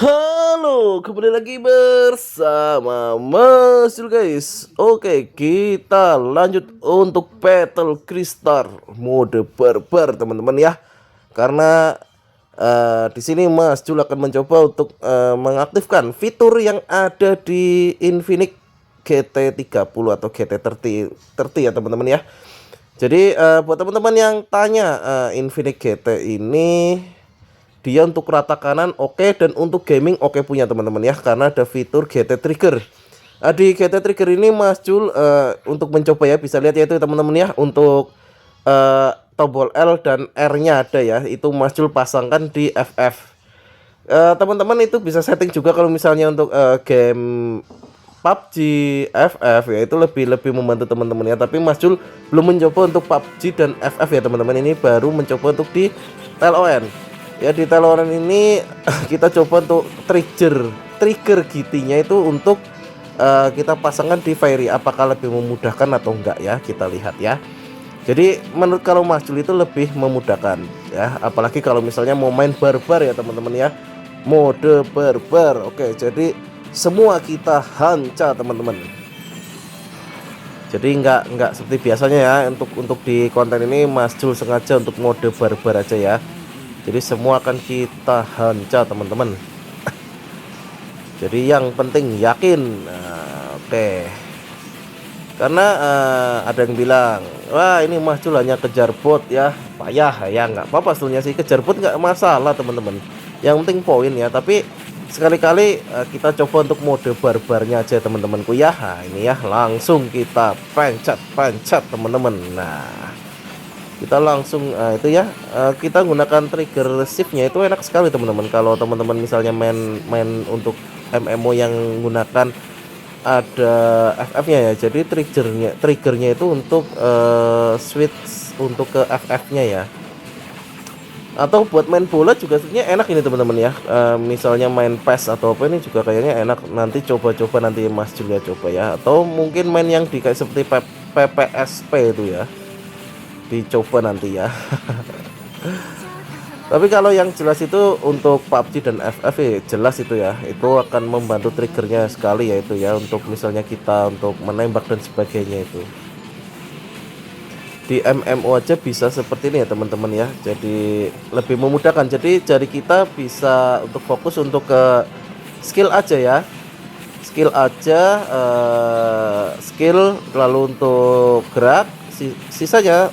Halo, kembali lagi bersama Mas Yul, guys. Oke, kita lanjut untuk Battle Crystal mode barbar, teman-teman ya. Karena di sini Mas Jul akan mencoba untuk mengaktifkan fitur yang ada di Infinix GT30 atau GT30 ya, teman-teman ya. Jadi buat teman-teman yang tanya, Infinix GT ini dia untuk rata kanan oke, dan untuk gaming oke punya teman-teman ya, karena ada fitur GT Trigger. Di GT Trigger ini Mas Jul untuk mencoba ya, bisa lihat ya itu teman-teman ya, untuk tombol L dan R-nya ada ya, itu Mas Jul pasangkan di FF. Teman-teman itu bisa setting juga kalau misalnya untuk game PUBG, FF ya, itu lebih lebih membantu teman-teman ya. Tapi Mas Jul belum mencoba untuk PUBG dan FF ya teman-teman, ini baru mencoba untuk di TLON. Ya di TLON ini kita coba untuk trigger GT-nya itu untuk kita pasangkan di Fairy, apakah lebih memudahkan atau enggak ya, kita lihat ya. Jadi menurut kalau Mas Jul itu lebih memudahkan ya, apalagi kalau misalnya mau main barbar ya teman-teman ya, mode barbar. Oke, jadi semua kita hanca teman-teman. Jadi nggak seperti biasanya ya, untuk di konten ini Mas Jul sengaja untuk mode barbar aja ya. Jadi semua akan kita hanca teman-teman. Jadi yang penting yakin. Nah, oke. Karena ada yang bilang, wah ini Mas Jul hanya kejar bot ya, payah ya. Nggak apa-apa sebetulnya sih, kejar bot nggak masalah teman-teman. Yang penting poin ya. Tapi sekali-kali kita coba untuk mode barbarnya aja teman-temanku ya. Nah, ini ya langsung kita pencet teman-teman. Nah, kita langsung itu ya, kita gunakan trigger shiftnya itu enak sekali teman-teman. Kalau teman-teman misalnya main untuk MMO yang menggunakan ada FF-nya ya, jadi triggernya itu untuk switch untuk ke FF-nya ya, atau buat main bola juga sebenarnya enak ini teman-teman ya. Misalnya main PES atau apa, ini juga kayaknya enak. Nanti coba-coba nanti Mas juga coba ya, atau mungkin main yang di kayak seperti PPSP itu ya, dicoba nanti ya. Tapi kalau yang jelas itu untuk PUBG dan FF ya, jelas itu ya, itu akan membantu triggernya sekali ya itu ya, untuk misalnya kita untuk menembak dan sebagainya itu. Di MMO aja bisa seperti ini ya teman-teman ya, jadi lebih memudahkan. Jadi jari kita bisa untuk fokus untuk ke skill aja ya, skill aja, skill, lalu untuk gerak, sisanya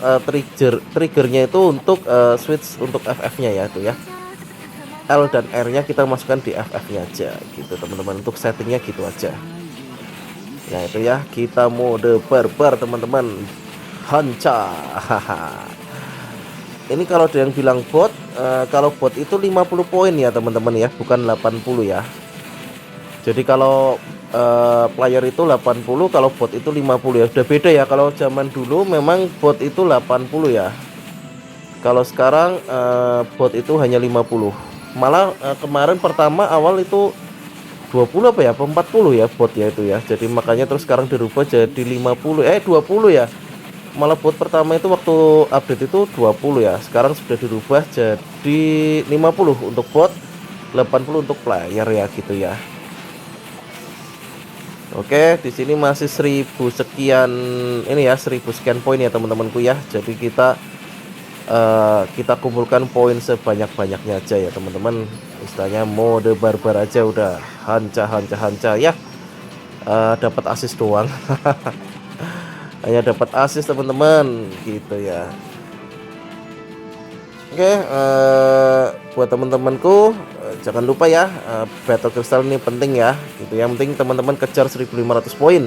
triggernya itu untuk switch untuk FF-nya ya itu ya. L dan R-nya kita masukkan di FF-nya aja gitu teman-teman, untuk settingnya gitu aja. Nah itu ya, kita mode barbar teman-teman, hanca. Ini kalau ada yang bilang bot, kalau bot itu 50 poin ya teman-teman ya, bukan 80 ya. Jadi kalau player itu 80, kalau bot itu 50 ya. Udah beda ya, kalau zaman dulu memang bot itu 80 ya. Kalau sekarang bot itu hanya 50. Malah kemarin pertama awal itu 20 apa ya, 40 ya bot ya itu ya. Jadi makanya terus sekarang dirubah jadi 50, 20 ya. Malah bot pertama itu waktu update itu 20 ya. Sekarang sudah dirubah jadi 50 untuk bot, 80 untuk player ya gitu ya. Oke, di sini masih 1000 sekian ini ya, 1000 sekian poin ya teman-temanku ya. Jadi kita kumpulkan poin sebanyak-banyaknya aja ya teman-teman. Istilahnya mode barbar aja udah hanca ya. Dapat assist doang. Hanya dapat assist teman-teman gitu ya. Oke, buat teman-temanku, jangan lupa ya, Battle Crystal ini penting ya gitu. Yang penting teman-teman kejar 1500 poin,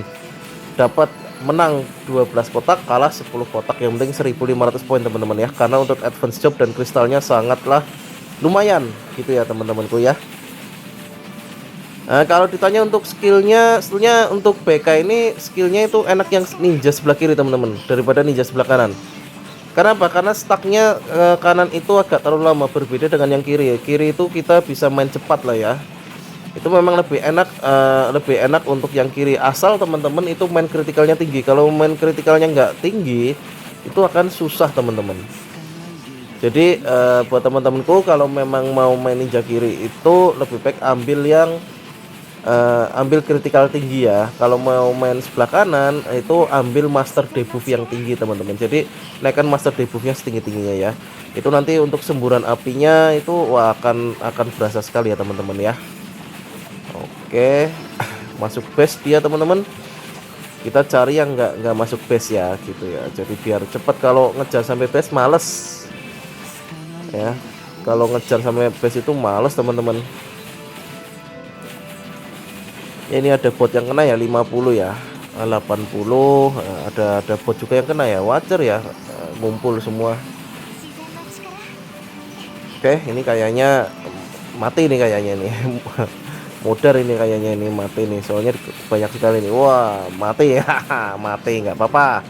dapat menang 12 kotak, kalah 10 kotak. Yang penting 1500 poin teman-teman ya, karena untuk advance job dan kristalnya sangatlah lumayan gitu ya teman-temanku ya. Nah, kalau ditanya untuk skillnya, sebetulnya untuk BK ini skillnya itu enak yang ninja sebelah kiri teman-teman, daripada ninja sebelah kanan. Karena apa? Karena stacknya kanan itu agak terlalu lama, berbeda dengan yang kiri ya. Kiri itu kita bisa main cepat lah ya. Itu memang lebih enak untuk yang kiri, asal teman-teman itu main kritikalnya tinggi. Kalau main kritikalnya nggak tinggi, itu akan susah teman-teman. Jadi buat teman-temanku kalau memang mau main ninja kiri itu lebih baik ambil critical tinggi ya. Kalau mau main sebelah kanan itu ambil master debuff yang tinggi teman-teman. Jadi naikkan master debuffnya setinggi-tingginya ya. Itu nanti untuk semburan apinya itu wah, akan berasa sekali ya teman-teman ya. Oke, masuk base dia teman-teman. Kita cari yang nggak masuk base ya gitu ya. Jadi biar cepat, kalau ngejar sampai base males ya. Kalau ngejar sampai base itu males teman-teman. Ini ada bot yang kena ya 50 ya, 80. Ada bot juga yang kena ya, wajar ya, ngumpul semua. Oke, ini kayaknya mati nih kayaknya nih. Modar ini kayaknya ini mati nih, soalnya banyak sekali nih. Wah, mati ya. Mati nggak apa-apa.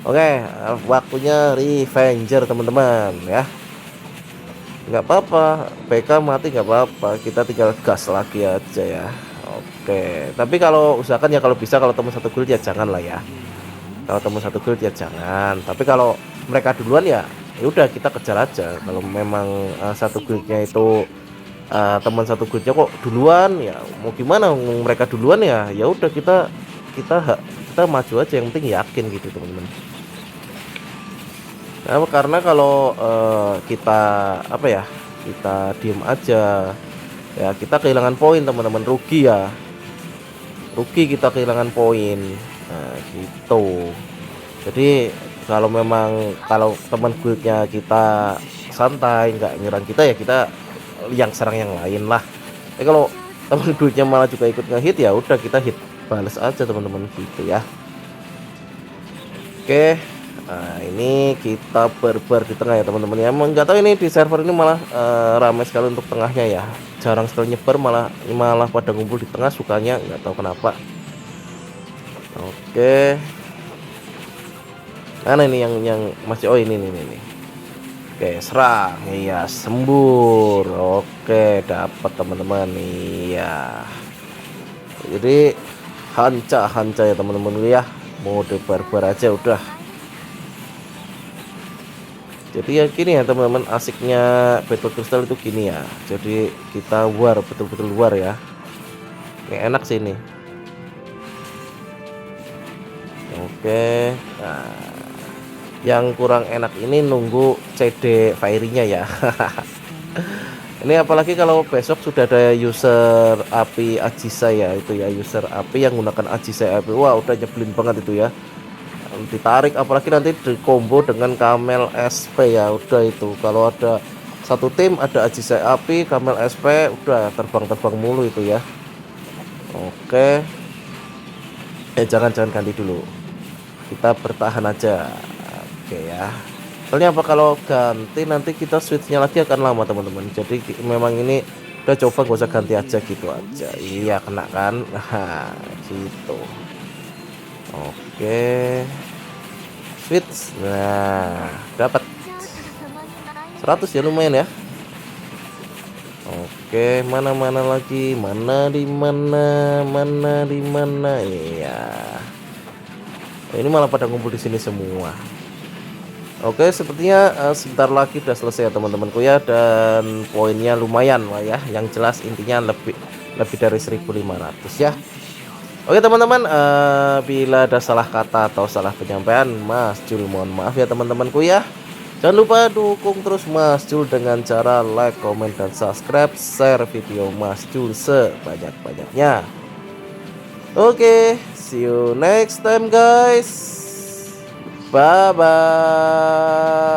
Oke, waktunya revenger teman-teman ya. Nggak apa-apa, PK mati nggak apa-apa, kita tinggal gas lagi aja ya. Oke, tapi kalau usahakan ya, kalau bisa kalau teman satu guild ya jangan lah ya. Kalau teman satu guild ya jangan. Tapi kalau mereka duluan ya udah kita kejar aja. Kalau memang satu guildnya itu teman satu guildnya kok duluan ya, mau gimana, mereka duluan ya, ya udah kita maju aja, yang penting yakin gitu teman-teman. Nah, karena kalau kita apa ya, kita diem aja ya, kita kehilangan poin teman-teman, rugi ya, rugi kita kehilangan poin. Nah gitu. Jadi kalau teman guildnya kita santai nggak nyerang kita ya, kita yang serang yang lain lah. Kalau teman guildnya malah juga ikut ngehit ya udah kita hit balas aja teman-teman gitu ya. Oke, nah ini kita barbar di tengah ya teman-teman ya. Nggak tahu ini di server ini malah ramai sekali untuk tengahnya ya, jarang sekali nyebar, malah pada ngumpul di tengah sukanya, nggak tahu kenapa. Oke, mana ini yang masih, oh ini nih. Oke, serang, iya, sembur. Oke, dapat teman-teman, iya. Jadi hanca ya teman-teman ya, mode barbar aja udah. Jadi ya gini ya teman-teman, asiknya Battle Crystal itu gini ya. Jadi kita war, betul-betul war ya. Kayak enak sih ini. Oke, nah, yang kurang enak ini nunggu CD fairy-nya ya. Ini apalagi kalau besok sudah ada user api Ajisai ya, itu ya, user api yang menggunakan Ajisai api. Wah, udah nyebelin banget itu ya. Ditarik apalagi nanti di combo dengan Camel SP ya, udah itu. Kalau ada satu tim ada Ajisai api, Camel SP, udah terbang mulu itu ya. Oke. Jangan ganti dulu. Kita bertahan aja. Oke ya. Soalnya apa, kalau ganti nanti kita switchnya lagi akan lama teman-teman. Jadi memang ini udah coba gak usah ganti aja gitu aja. Iya, kena kan. Nah gitu. Oke, switch. Nah dapat 100 ya, lumayan ya. Oke, mana lagi, mana di mana. Iya, ini malah pada ngumpul di sini semua. Oke, sepertinya sebentar lagi udah selesai ya teman-temanku ya, dan poinnya lumayan lah ya. Yang jelas intinya lebih dari 1.500 ya. Oke teman-teman, bila ada salah kata atau salah penyampaian, Mas Jul mohon maaf ya teman-temanku ya. Jangan lupa dukung terus Mas Jul dengan cara like, comment, dan subscribe, share video Mas Jul sebanyak-banyaknya. Oke, see you next time guys. Bye bye.